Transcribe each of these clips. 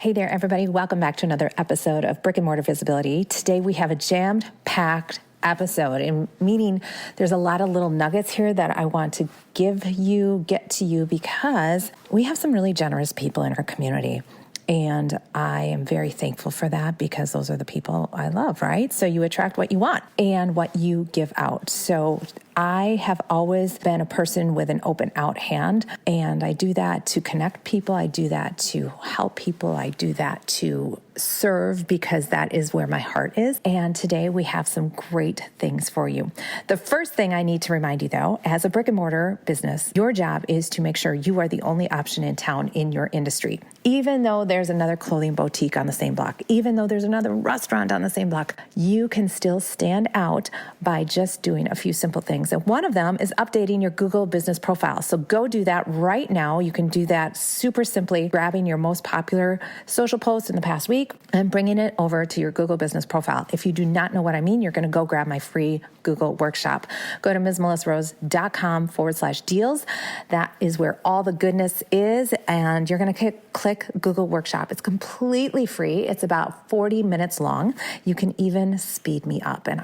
Hey there, everybody. Welcome back to another episode of Brick and Mortar Visibility. Today we have a jammed-packed episode, and meaning there's a lot of little nuggets here that I want to get to you, because we have some really generous people in our community. And I am very thankful for that, because those are the people I love, right? So you attract what you want and what you give out. So I have always been a person with an open out hand, and I do that to connect people. I do that to help people. I do that to serve, because that is where my heart is. And today we have some great things for you. The first thing I need to remind you, though, as a brick and mortar business, your job is to make sure you are the only option in town in your industry. Even though there's another clothing boutique on the same block, even though there's another restaurant on the same block, you can still stand out by just doing a few simple things. And one of them is updating your Google business profile. So go do that right now. You can do that super simply, grabbing your most popular social posts in the past week and bringing it over to your Google business profile. If you do not know what I mean, you're going to go grab my free Google workshop. Go to msmelisarose.com/deals. That is where all the goodness is. And you're going to click Google workshop. It's completely free. It's about 40 minutes long. You can even speed me up. And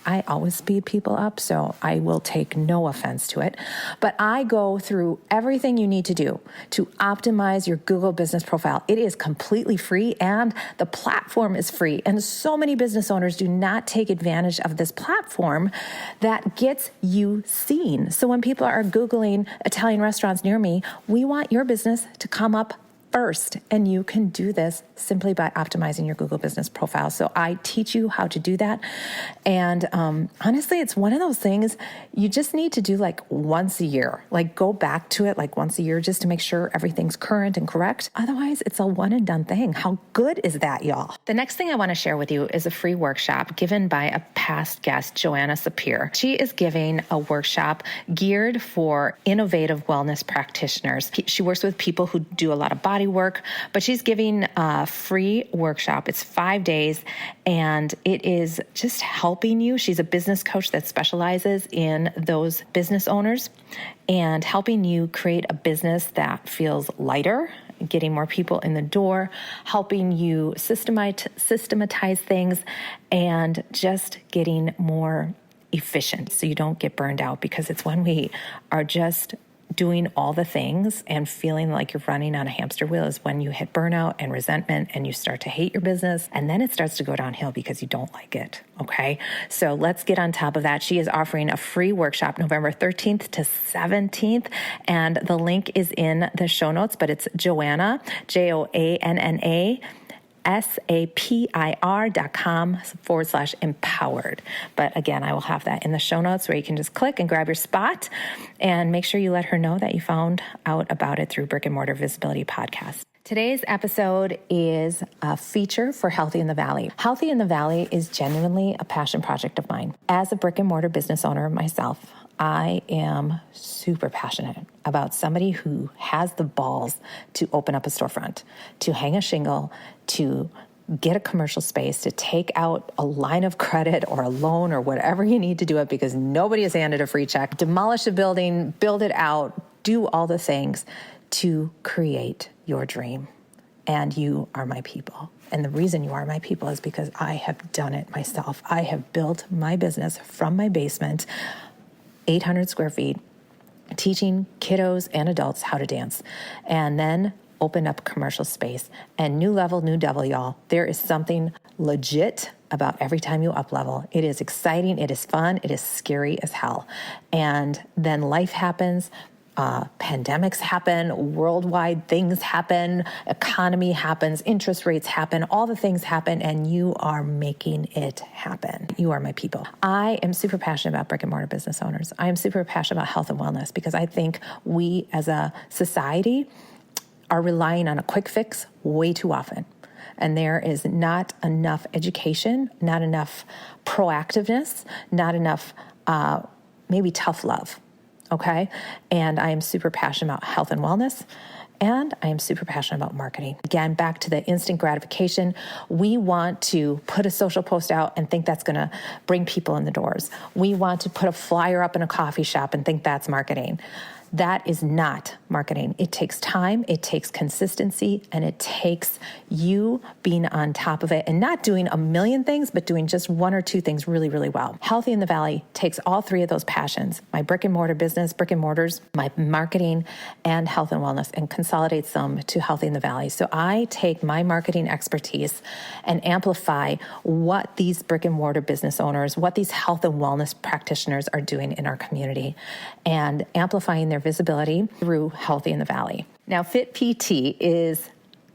I always speed people up, so I will take no offense to it. But I go through everything you need to do to optimize your Google business profile. It is completely free, and the platform is free. And so many business owners do not take advantage of this platform that gets you seen. So when people are Googling Italian restaurants near me, we want your business to come up first. And you can do this simply by optimizing your Google business profile. So I teach you how to do that. And honestly, it's one of those things you just need to do like once a year. Like go back to it like once a year just to make sure everything's current and correct. Otherwise, it's a one and done thing. How good is that, y'all? The next thing I want to share with you is a free workshop given by a past guest, Joanna Sapir. She is giving a workshop geared for innovative wellness practitioners. She works with people who do a lot of body work, but she's giving a free workshop. It's 5 days, and it is just helping you. She's a business coach that specializes in those business owners and helping you create a business that feels lighter, getting more people in the door, helping you systematize things, and just getting more efficient so you don't get burned out, because it's when we are just doing all the things and feeling like you're running on a hamster wheel is when you hit burnout and resentment and you start to hate your business. And then it starts to go downhill because you don't like it. Okay. So let's get on top of that. She is offering a free workshop November 13th to 17th. And the link is in the show notes, but it's Joanna, Joanna, sapir.com/empowered. But again, I will have that in the show notes where you can just click and grab your spot, and make sure you let her know that you found out about it through Brick and Mortar Visibility Podcast. Today's episode is a feature for Healthy in the Valley. Healthy in the Valley is genuinely a passion project of mine. As a brick and mortar business owner myself, I am super passionate about somebody who has the balls to open up a storefront, to hang a shingle, to get a commercial space, to take out a line of credit or a loan or whatever you need to do it, because nobody is handed a free check, demolish a building, build it out, do all the things to create your dream. And you are my people. And the reason you are my people is because I have done it myself. I have built my business from my basement, 800 square feet, teaching kiddos and adults how to dance, and then open up commercial space. And new level, new devil, y'all. There is something legit about every time you up level. It is exciting, it is fun, it is scary as hell. And then life happens. Pandemics happen, worldwide things happen, economy happens, interest rates happen, all the things happen, and you are making it happen. You are my people. I am super passionate about brick and mortar business owners. I am super passionate about health and wellness, because I think we as a society are relying on a quick fix way too often. And there is not enough education, not enough proactiveness, not enough maybe tough love. Okay. And I am super passionate about health and wellness. And I am super passionate about marketing. Again, back to the instant gratification. We want to put a social post out and think that's going to bring people in the doors. We want to put a flyer up in a coffee shop and think that's marketing. that is not marketing. It takes time, it takes consistency, and it takes you being on top of it and not doing a million things, but doing just one or two things really, really well. Healthy in the Valley takes all three of those passions, my brick and mortar business, brick and mortars, my marketing, and health and wellness, and consolidates them to Healthy in the Valley. So I take my marketing expertise and amplify what these brick and mortar business owners, what these health and wellness practitioners are doing in our community, and amplifying their visibility through Healthy in the Valley. Now, Fit PT is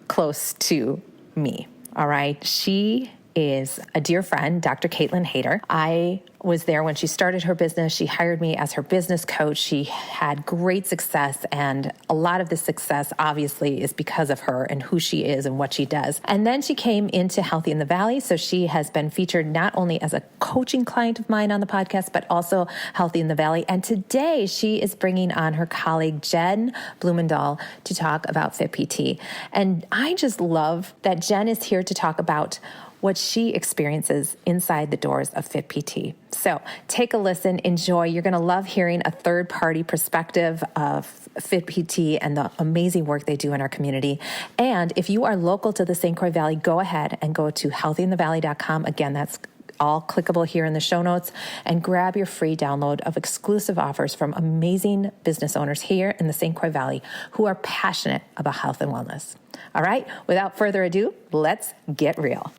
close to me, all right? She is a dear friend, Dr. Caitlin Hayter. I was there when she started her business. She hired me as her business coach. She had great success, and a lot of the success obviously is because of her and who she is and what she does. And then she came into Healthy in the Valley, so she has been featured not only as a coaching client of mine on the podcast, but also Healthy in the Valley. And today she is bringing on her colleague, Jen Blumendahl, to talk about Fit PT. And I just love that Jen is here to talk about what she experiences inside the doors of Fit PT. So take a listen, enjoy. You're going to love hearing a third-party perspective of Fit PT and the amazing work they do in our community. And if you are local to the St. Croix Valley, go ahead and go to healthyinthevalley.com. Again, that's all clickable here in the show notes, and grab your free download of exclusive offers from amazing business owners here in the St. Croix Valley who are passionate about health and wellness. All right, without further ado, let's get real.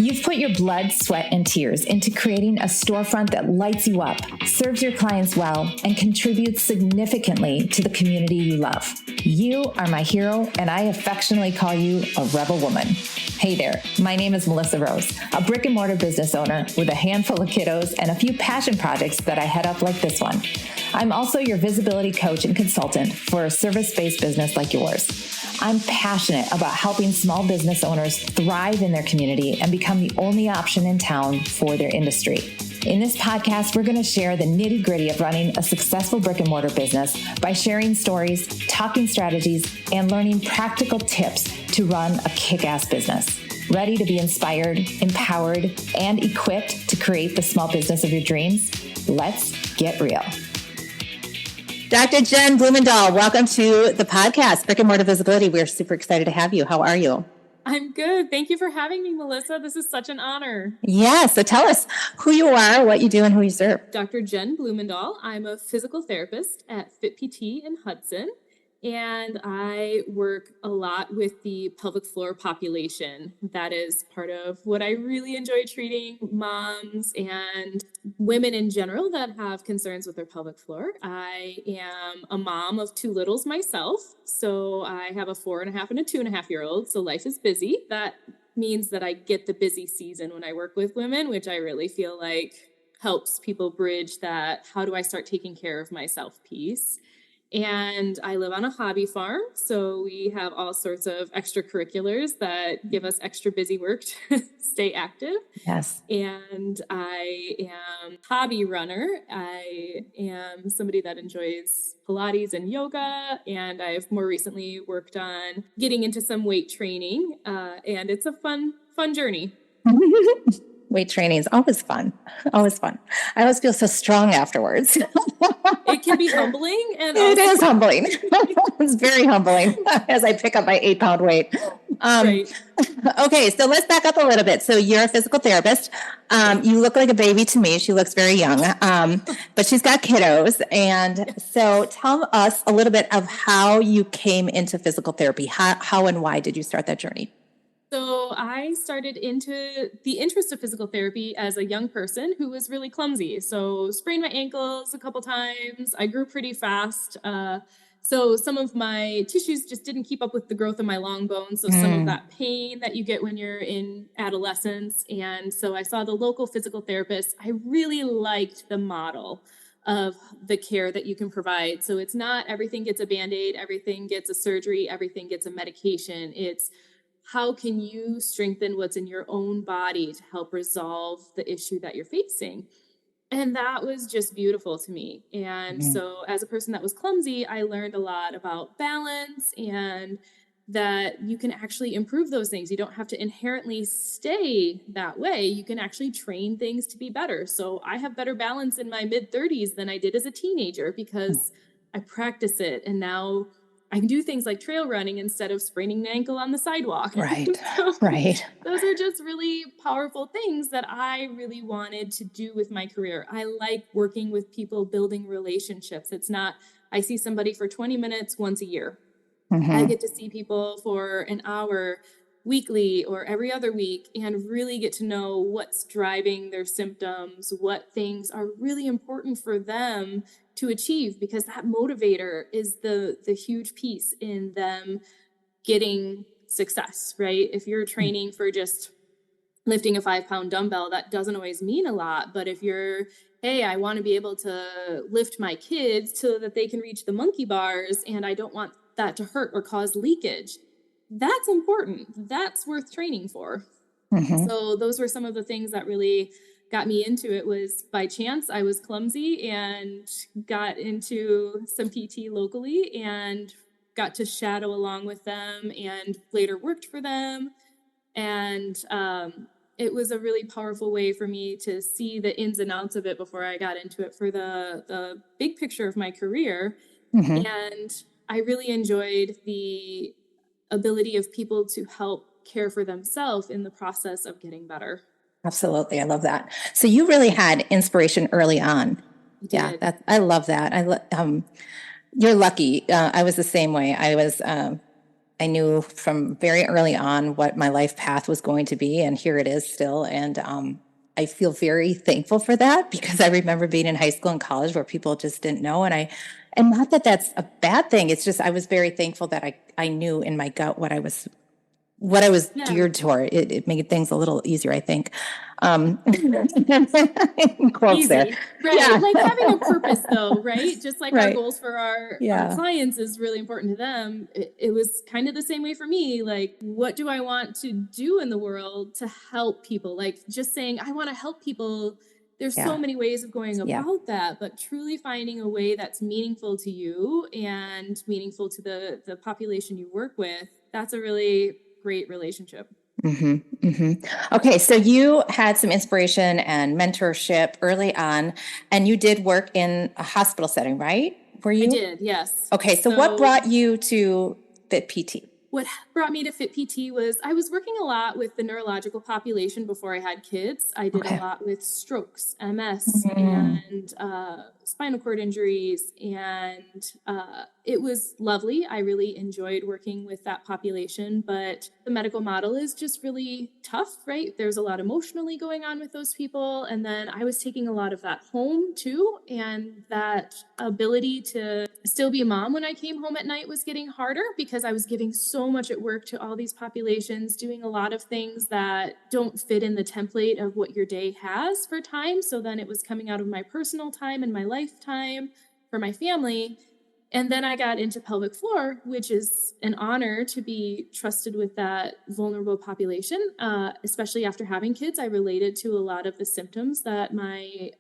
You've put your blood, sweat, and tears into creating a storefront that lights you up, serves your clients well, and contributes significantly to the community you love. You are my hero, and I affectionately call you a rebel woman. Hey there, my name is Melissa Rose, a brick and mortar business owner with a handful of kiddos and a few passion projects that I head up like this one. I'm also your visibility coach and consultant for a service-based business like yours. I'm passionate about helping small business owners thrive in their community and become the only option in town for their industry. In this podcast, we're going to share the nitty-gritty of running a successful brick and mortar business by sharing stories, talking strategies, and learning practical tips to run a kick-ass business. Ready to be inspired, empowered, and equipped to create the small business of your dreams? Let's get real. Dr. Jen Blumendahl, welcome to the podcast, Brick and Mortar Visibility. We're super excited to have you. How are you? I'm good. Thank you for having me, Melissa. This is such an honor. Yeah, so tell us who you are, what you do, and who you serve. Dr. Jen Blumendahl. I'm a physical therapist at Fit PT in Hudson, and I work a lot with the pelvic floor population. That is part of what I really enjoy treating moms and women in general that have concerns with their pelvic floor. I am a mom of two littles myself. So I have a 4.5 and a 2.5-year-old. So life is busy. That means that I get the busy season when I work with women, which I really feel like helps people bridge that how do I start taking care of myself piece. And I live on a hobby farm, so we have all sorts of extracurriculars that give us extra busy work to stay active. Yes. And I am a hobby runner. I am somebody that enjoys Pilates and yoga, and I've more recently worked on getting into some weight training, and it's a fun journey. Weight training is always fun. Always fun. I always feel so strong afterwards. It can be humbling. And it is humbling. It's very humbling as I pick up my 8-pound weight. Right. Okay, so let's back up a little bit. So you're a physical therapist. You look like a baby to me. She looks very young, but she's got kiddos. And so tell us a little bit of how you came into physical therapy. How and why did you start that journey? So I started into the interest of physical therapy as a young person who was really clumsy. So sprained my ankles a couple times. I grew pretty fast. So some of my tissues just didn't keep up with the growth of my long bones. So some of that pain that you get when you're in adolescence. And so I saw the local physical therapist. I really liked the model of the care that you can provide. So it's not everything gets a Band-Aid, everything gets a surgery, everything gets a medication. It's how can you strengthen what's in your own body to help resolve the issue that you're facing? And that was just beautiful to me. And so as a person that was clumsy, I learned a lot about balance and that you can actually improve those things. You don't have to inherently stay that way. You can actually train things to be better. So I have better balance in my mid-30s than I did as a teenager because I practice it. And now I can do things like trail running instead of spraining an ankle on the sidewalk. Right. So Right. those are just really powerful things that I really wanted to do with my career. I like working with people, building relationships. It's not, I see somebody for 20 minutes once a year. I get to see people for an hour weekly or every other week and really get to know what's driving their symptoms, what things are really important for them to achieve, because that motivator is the huge piece in them getting success, right? If you're training for just lifting a 5-pound dumbbell, that doesn't always mean a lot. But if you're, hey, I want to be able to lift my kids so that they can reach the monkey bars and I don't want that to hurt or cause leakage, that's important. That's worth training for. So those were some of the things that really got me into it. Was by chance I was clumsy and got into some PT locally and got to shadow along with them and later worked for them. And it was a really powerful way for me to see the ins and outs of it before I got into it for the big picture of my career. And I really enjoyed the ability of people to help care for themselves in the process of getting better. Absolutely. I love that. So you really had inspiration early on. Yeah, did. I love that. You're lucky. I was the same way. I knew from very early on what my life path was going to be, and here it is still. And I feel very thankful for that, because I remember being in high school and college where people just didn't know. And not that that's a bad thing. It's just I was very thankful that I knew in my gut what I was geared toward. It made things a little easier, I think. Quotes Easy, there. right? Yeah. Like having a purpose, though, right? Just like our Right. goals for our Yeah. clients is really important to them. It was kind of the same way for me. Like, what do I want to do in the world to help people? Like, just saying, I want to help people. There's Yeah. so many ways of going Yeah. about that, but truly finding a way that's meaningful to you and meaningful to the population you work with, that's a really great relationship. Okay, so you had some inspiration and mentorship early on, and you did work in a hospital setting, right? Were you? I did, yes. Okay, so what brought you to Fit PT? What brought me to Fit PT was I was working a lot with the neurological population before I had kids. I did a lot with strokes, MS, and spinal cord injuries, and it was lovely. I really enjoyed working with that population, but the medical model is just really tough, right? There's a lot emotionally going on with those people, and then I was taking a lot of that home too, and that ability to still be a mom when I came home at night was getting harder because I was giving so much at work to all these populations, doing a lot of things that don't fit in the template of what your day has for time. So then it was coming out of my personal time and my lifetime for my family. And then I got into pelvic floor, which is an honor to be trusted with that vulnerable population, especially after having kids. I related to a lot of the symptoms that my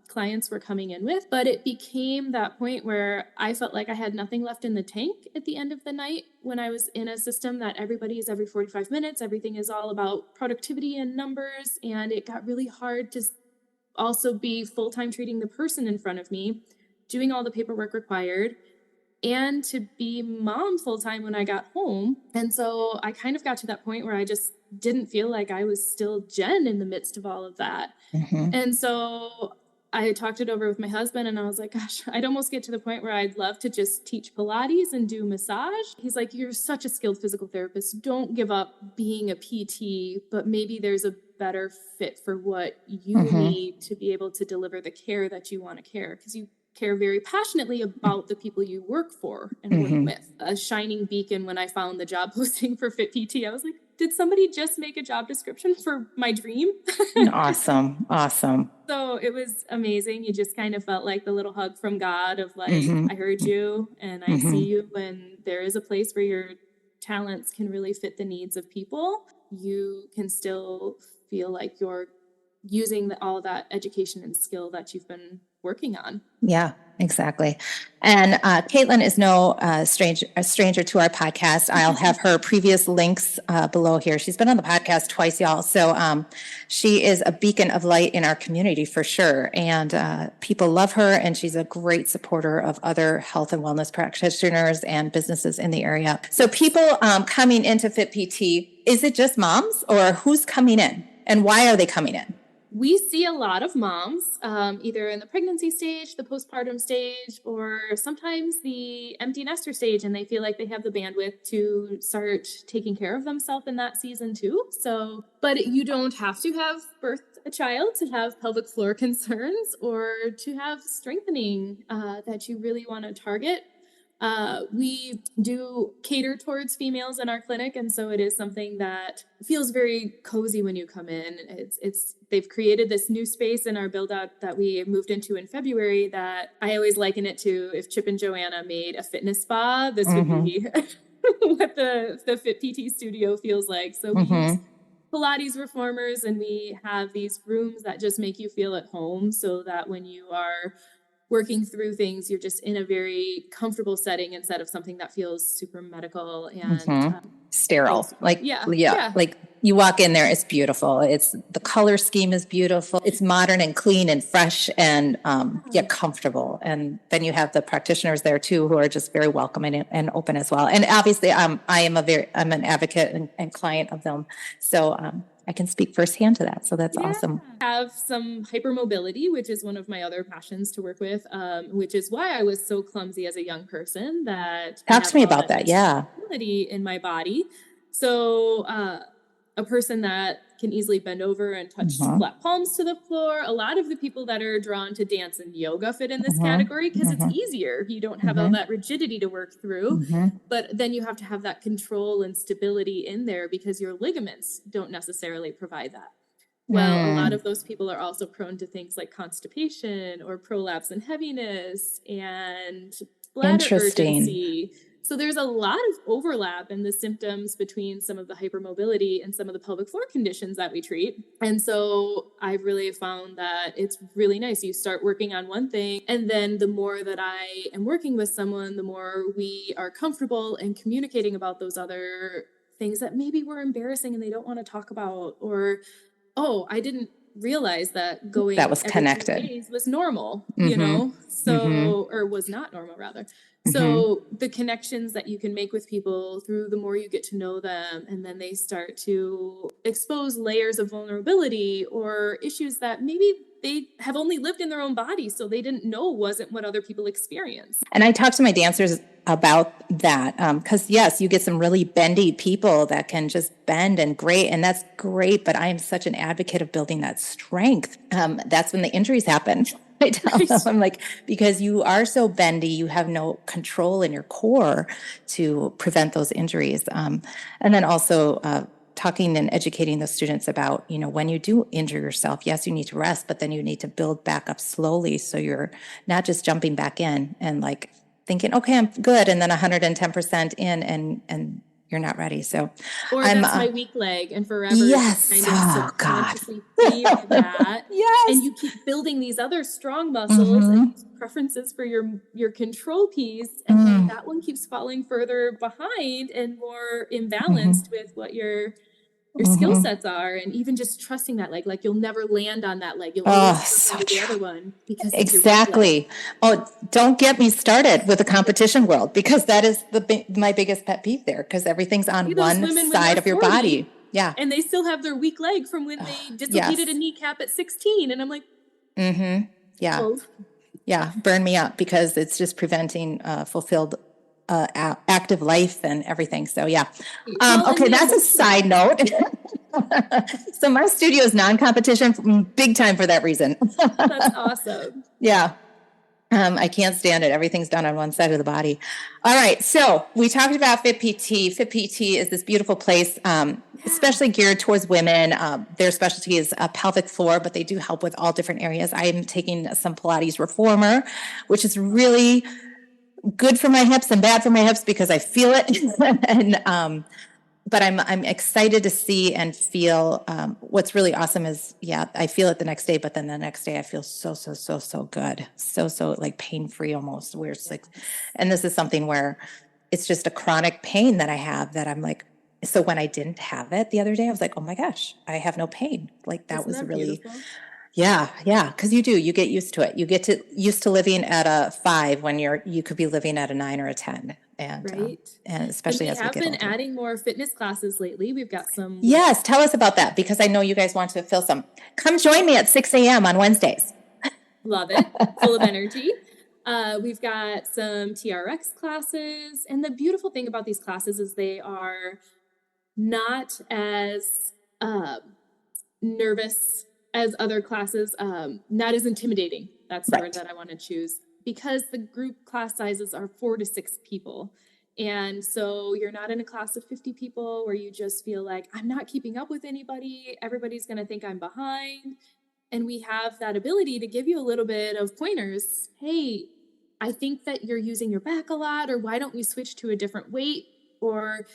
clients were coming in with, but it became that point where I felt like I had nothing left in the tank at the end of the night when I was in a system that everybody is every 45 minutes. Everything is all about productivity and numbers. And it got really hard to also be full-time treating the person in front of me, doing all the paperwork required, and to be mom full-time when I got home. And so I kind of got to that point where I just didn't feel like I was still Jen in the midst of all of that. And so I talked it over with my husband and I was like, gosh, I'd almost get to the point where I'd love to just teach Pilates and do massage. He's like, you're such a skilled physical therapist. Don't give up being a PT, but maybe there's a better fit for what you need to be able to deliver the care that you want to care, because you care very passionately about the people you work for and work with. A shining beacon when I found the job posting for Fit PT, I was like, did somebody just make a job description for my dream? Awesome. So it was amazing. You just kind of felt like the little hug from God of like, I heard you and I see you, and there is a place where your talents can really fit the needs of people. You can still feel like you're using all of that education and skill that you've been working on. Yeah. exactly. And Caitlin is no stranger to our podcast. I'll have her previous links below here. She's been on the podcast twice, y'all. So she is a beacon of light in our community for sure. And people love her, and she's a great supporter of other health and wellness practitioners and businesses in the area. So people coming into Fit PT, is it just moms, or who's coming in, and why are they coming in? We see a lot of moms, either in the pregnancy stage, the postpartum stage, or sometimes the empty nester stage, and they feel like they have the bandwidth to start taking care of themselves in that season too. So, but you don't have to have birthed a child to have pelvic floor concerns or to have strengthening that you really want to target. We do cater towards females in our clinic, and so it is something that feels very cozy when you come in. They've created this new space in our build out that we moved into in February that I always liken it to if Chip and Joanna made a fitness spa, this would be what the Fit PT studio feels like. So we use Pilates reformers, and we have these rooms that just make you feel at home, so that when you are working through things, you're just in a very comfortable setting instead of something that feels super medical and sterile. Like, yeah. Like you walk in there, it's beautiful. The color scheme is beautiful. It's modern and clean and fresh and yet comfortable. And then you have the practitioners there too, who are just very welcoming and open as well. And obviously I'm an advocate and client of them. So, I can speak firsthand to that. So that's awesome. I have some hypermobility, which is one of my other passions to work with, which is why I was so clumsy as a young person. Talk to me about that. Yeah. In my body. So a person that can easily bend over and touch flat palms to the floor. A lot of the people that are drawn to dance and yoga fit in this category because it's easier. You don't have all that rigidity to work through, but then you have to have that control and stability in there because your ligaments don't necessarily provide that. Well, a lot of those people are also prone to things like constipation or prolapse and heaviness and bladder urgency. So there's a lot of overlap in the symptoms between some of the hypermobility and some of the pelvic floor conditions that we treat. And so I've really found that it's really nice. You start working on one thing, and then the more that I am working with someone, the more we are comfortable in communicating about those other things that maybe were embarrassing and they don't want to talk about, or, oh, I didn't realize that going that was every connected 2 days was normal, you know, so, or was not normal rather. So the connections that you can make with people through the more you get to know them, and then they start to expose layers of vulnerability or issues that maybe they have only lived in their own body, so they didn't know wasn't what other people experience. And I talk to my dancers about that because yes, you get some really bendy people that can just bend and that's great. But I am such an advocate of building that strength. That's when the injuries happen. I tell them, I'm like, because you are so bendy, you have no control in your core to prevent those injuries. And then also talking and educating the students about, you know, when you do injure yourself, yes, you need to rest, but then you need to build back up slowly. So you're not just jumping back in and like thinking, okay, I'm good. And then 110% in and you're not ready. So or that's my weak leg, and forever yes. kind of subconsciously feel that. Yes. And you keep building these other strong muscles and preferences for your control piece, and then that one keeps falling further behind and more imbalanced with what your skill sets are, and even just trusting that leg, like you'll never land on that leg. You'll always go to the other one because exactly. Oh, don't get me started with the competition world, because that is my biggest pet peeve there, because everything's on one side of your body. Yeah. And they still have their weak leg from when they dislocated a kneecap at 16. And I'm like, yeah. Oh. Yeah. Burn me up, because it's just preventing fulfilled active life and everything. So yeah. Okay. That's a side note. So my studio is non-competition big time for that reason. That's awesome. Yeah. I can't stand it. Everything's done on one side of the body. All right. So we talked about Fit PT. Fit PT is this beautiful place, especially geared towards women. Their specialty is pelvic floor, but they do help with all different areas. I am taking some Pilates reformer, which is really good for my hips and bad for my hips because I feel it. And but I'm excited to see and feel, what's really awesome is, I feel it the next day, but then the next day I feel so good. So like pain-free almost, where it's like, and this is something where it's just a chronic pain that I have that I'm like, so when I didn't have it the other day, I was like, oh my gosh, I have no pain. Like that Isn't was that really, beautiful? yeah. Cause you get used to it. You get used to living at a 5 when you could be living at a 9 or a 10. Right. And And especially we as we have get been older. adding more fitness classes lately. We've got some. Yes, tell us about that because I know you guys want to fill some. Come join me at 6 a.m. on Wednesdays. Love it. Full of energy. We've got some TRX classes. And the beautiful thing about these classes is they are not as nervous as other classes, not as intimidating. That's the word that I want to choose, because the group class sizes are 4 to 6 people. And so you're not in a class of 50 people where you just feel like I'm not keeping up with anybody. Everybody's going to think I'm behind. And we have that ability to give you a little bit of pointers. Hey, I think that you're using your back a lot, or why don't we switch to a different weight? Or,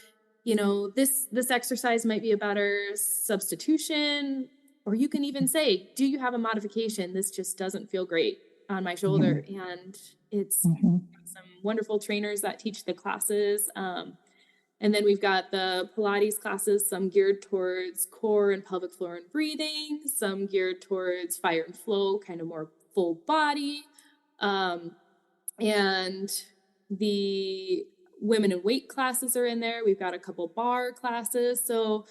this exercise might be a better substitution. Or you can even say, do you have a modification? This just doesn't feel great on my shoulder. And it's some wonderful trainers that teach the classes. And then we've got the Pilates classes, some geared towards core and pelvic floor and breathing, some geared towards fire and flow, kind of more full body. And the women in weight classes are in there. We've got a couple bar classes. So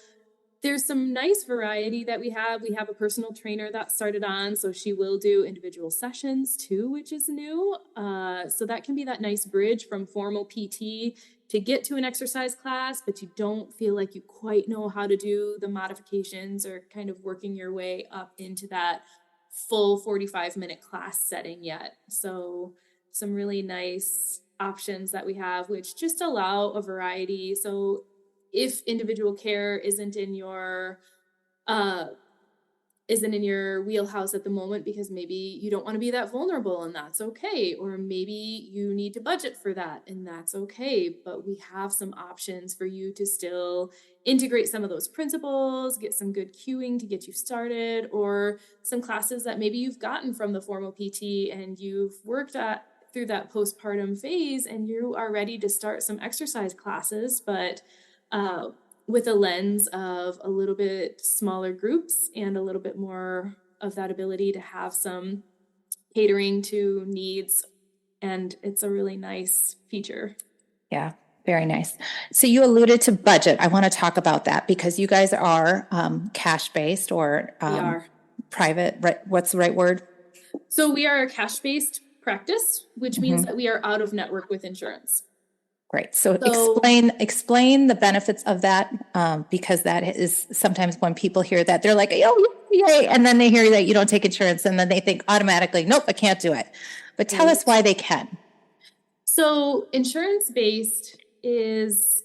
there's some nice variety that we have. We have a personal trainer that started on, so she will do individual sessions too, which is new. So that can be that nice bridge from formal PT to get to an exercise class, but you don't feel like you quite know how to do the modifications or kind of working your way up into that full 45-minute class setting yet. So some really nice options that we have, which just allow a variety. So if individual care isn't in your wheelhouse at the moment because maybe you don't want to be that vulnerable, and that's okay, or maybe you need to budget for that, and that's okay, but we have some options for you to still integrate some of those principles, get some good cueing to get you started, or some classes that maybe you've gotten from the formal PT and you've worked at through that postpartum phase and you are ready to start some exercise classes, but with a lens of a little bit smaller groups and a little bit more of that ability to have some catering to needs. And it's a really nice feature. Yeah, very nice. So you alluded to budget. I want to talk about that because you guys are cash-based or We are private. Right? What's the right word? So we are a cash-based practice, which means that we are out of network with insurance. Great. So explain the benefits of that, because that is sometimes when people hear that, they're like, oh, yay. And then they hear that you don't take insurance and then they think automatically, nope, I can't do it. But tell us why they can. So insurance-based is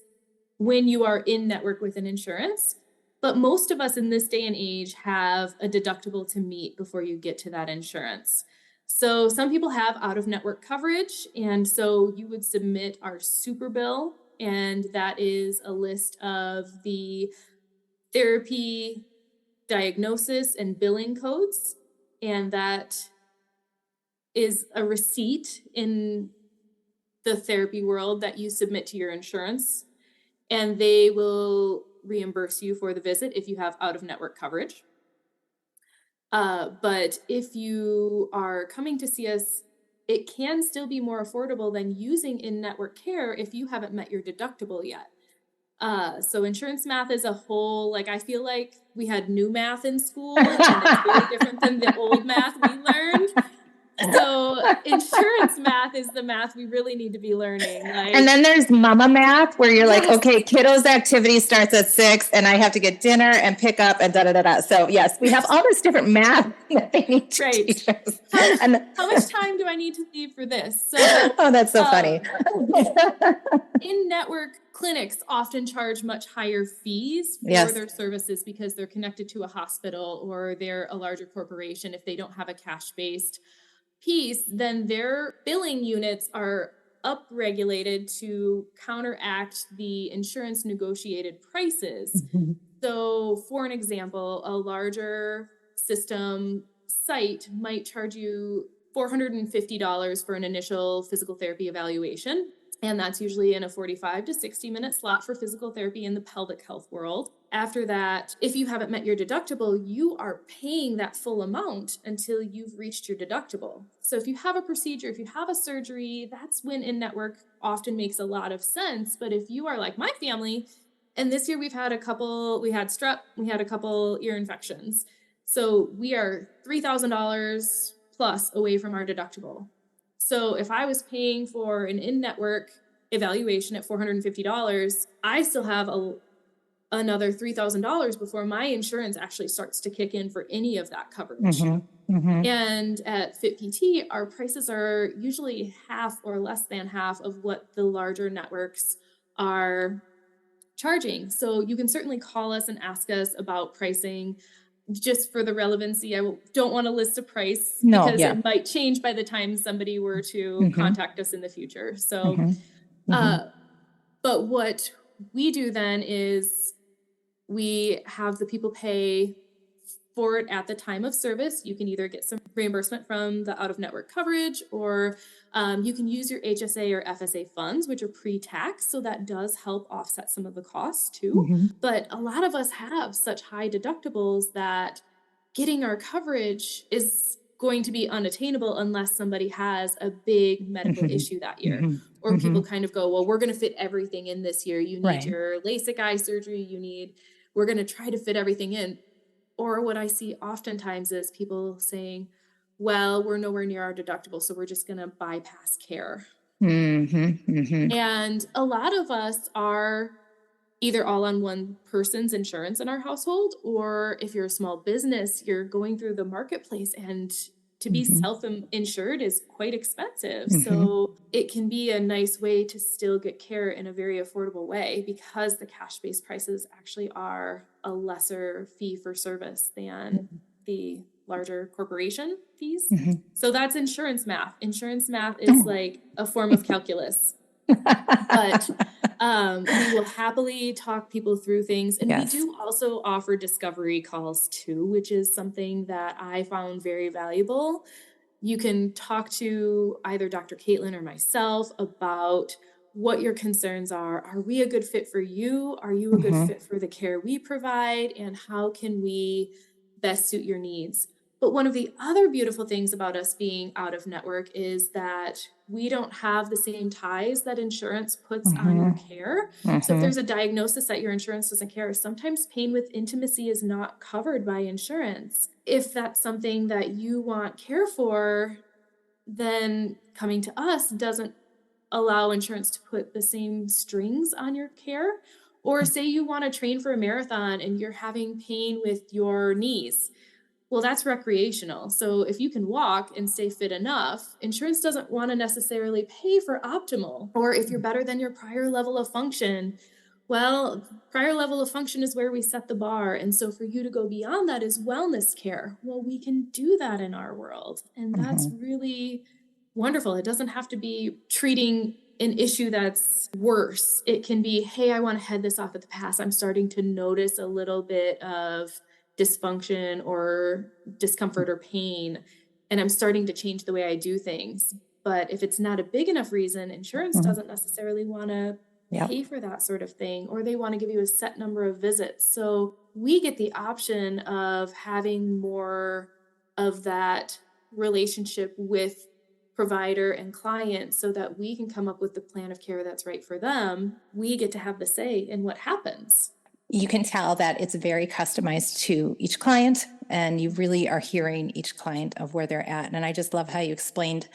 when you are in network with an insurance, but most of us in this day and age have a deductible to meet before you get to that insurance. So some people have out-of-network coverage, and so you would submit our super bill, and that is a list of the therapy diagnosis and billing codes, and that is a receipt in the therapy world that you submit to your insurance, and they will reimburse you for the visit if you have out-of-network coverage. But if you are coming to see us, it can still be more affordable than using in-network care if you haven't met your deductible yet. So insurance math is a whole, I feel like we had new math in school and it's very different than the old math we learned. So insurance math is the math we really need to be learning. And then there's mama math where you're like, okay, kiddos activity starts at 6 and I have to get dinner and pick up and da-da-da-da. So yes, we have all this different math that they need to teach us. How much time do I need to leave for this? So, oh, that's so funny. In-network clinics often charge much higher fees for their services because they're connected to a hospital or they're a larger corporation. If they don't have a cash-based piece, then their billing units are upregulated to counteract the insurance negotiated prices. So for an example, a larger system site might charge you $450 for an initial physical therapy evaluation. And that's usually in a 45 to 60-minute slot for physical therapy in the pelvic health world. After that, if you haven't met your deductible, you are paying that full amount until you've reached your deductible. So if you have a procedure, if you have a surgery, that's when in-network often makes a lot of sense. But if you are like my family, and this year we had strep, we had a couple ear infections. So we are $3,000 plus away from our deductible. So if I was paying for an in-network evaluation at $450, I still have another $3,000 before my insurance actually starts to kick in for any of that coverage. And at FitPT, our prices are usually half or less than half of what the larger networks are charging. So you can certainly call us and ask us about pricing. Just for the relevancy, I don't want to list a price because it might change by the time somebody were to contact us in the future. So, but what we do then is we have the people pay for it at the time of service. You can either get some reimbursement from the out-of-network coverage, or you can use your HSA or FSA funds, which are pre-tax. So that does help offset some of the costs too. But a lot of us have such high deductibles that getting our coverage is going to be unattainable unless somebody has a big medical issue that year. Or people kind of go, well, we're going to fit everything in this year. You need your LASIK eye surgery. We're going to try to fit everything in. Or what I see oftentimes is people saying, well, we're nowhere near our deductible, so we're just going to bypass care. And a lot of us are either all on one person's insurance in our household, or if you're a small business, you're going through the marketplace, and to be self-insured is quite expensive. So it can be a nice way to still get care in a very affordable way, because the cash-based prices actually are a lesser fee for service than the larger corporation fees. So that's insurance math. Insurance math is like a form of calculus. But we will happily talk people through things. And we do also offer discovery calls too, which is something that I found very valuable. You can talk to either Dr. Caitlin or myself about what your concerns are. Are we a good fit for you? Are you a good fit for the care we provide? And how can we best suit your needs? But one of the other beautiful things about us being out of network is that we don't have the same ties that insurance puts on your care. So if there's a diagnosis that your insurance doesn't care, sometimes pain with intimacy is not covered by insurance. If that's something that you want care for, then coming to us doesn't allow insurance to put the same strings on your care. Or say you want to train for a marathon and you're having pain with your knees. Well, that's recreational. So if you can walk and stay fit enough, insurance doesn't want to necessarily pay for optimal. Or if you're better than your prior level of function, well, prior level of function is where we set the bar. And so for you to go beyond that is wellness care. Well, we can do that in our world. And that's really wonderful. It doesn't have to be treating an issue that's worse. It can be, hey, I want to head this off at the pass. I'm starting to notice a little bit of dysfunction or discomfort or pain, and I'm starting to change the way I do things. But if it's not a big enough reason, insurance doesn't necessarily want to pay for that sort of thing, or they want to give you a set number of visits. So we get the option of having more of that relationship with provider and client so that we can come up with the plan of care that's right for them. We get to have the say in what happens. You can tell that it's very customized to each client, and you really are hearing each client of where they're at. And I just love how you explained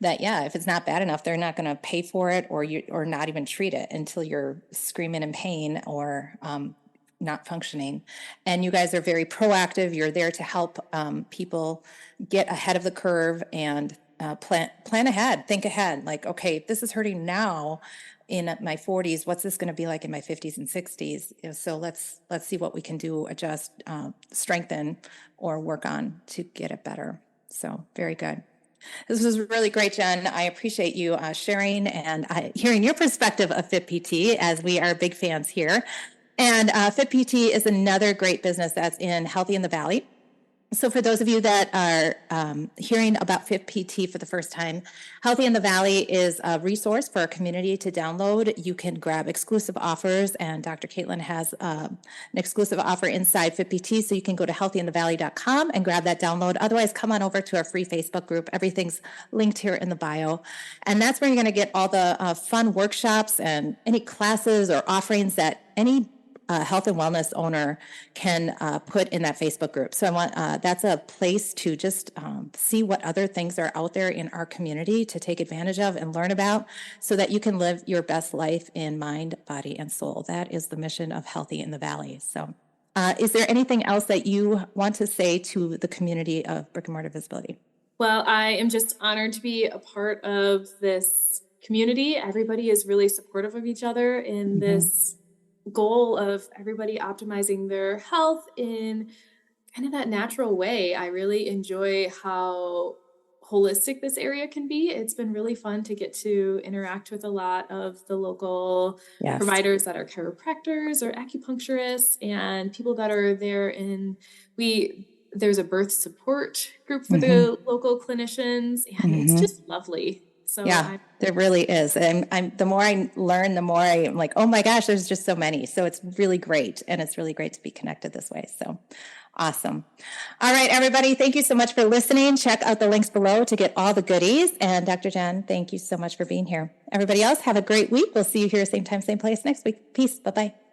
that, if it's not bad enough, they're not going to pay for it or not even treat it until you're screaming in pain or not functioning. And you guys are very proactive. You're there to help people get ahead of the curve and plan ahead, think ahead. Like, okay, if this is hurting now in my 40s, what's this going to be like in my 50s and 60s? So let's see what we can do, adjust, strengthen, or work on to get it better. So very good. This was really great, Jen. I appreciate you sharing and hearing your perspective of Fit PT, as we are big fans here. And Fit PT is another great business that's in Healthy in the Valley. So for those of you that are hearing about Fit PT for the first time, Healthy in the Valley is a resource for our community to download. You can grab exclusive offers, and Dr. Caitlin has an exclusive offer inside Fit PT, so you can go to healthyinthevalley.com and grab that download. Otherwise, come on over to our free Facebook group. Everything's linked here in the bio. And that's where you're going to get all the fun workshops and any classes or offerings that any health and wellness owner can put in that Facebook group. So I want that's a place to just see what other things are out there in our community to take advantage of and learn about, so that you can live your best life in mind, body, and soul. That is the mission of Healthy in the Valley. So is there anything else that you want to say to the community of Brick and Mortar Visibility? Well, I am just honored to be a part of this community. Everybody is really supportive of each other in this goal of everybody optimizing their health in kind of that natural way. I really enjoy how holistic this area can be. It's been really fun to get to interact with a lot of the local providers that are chiropractors or acupuncturists and people that are there there's a birth support group for the local clinicians, and it's just lovely. So there really is. And the more I learn, the more I'm like, oh my gosh, there's just so many. So it's really great. And it's really great to be connected this way. So awesome. All right, everybody. Thank you so much for listening. Check out the links below to get all the goodies. And Dr. Jen, thank you so much for being here. Everybody else, have a great week. We'll see you here same time, same place next week. Peace. Bye-bye.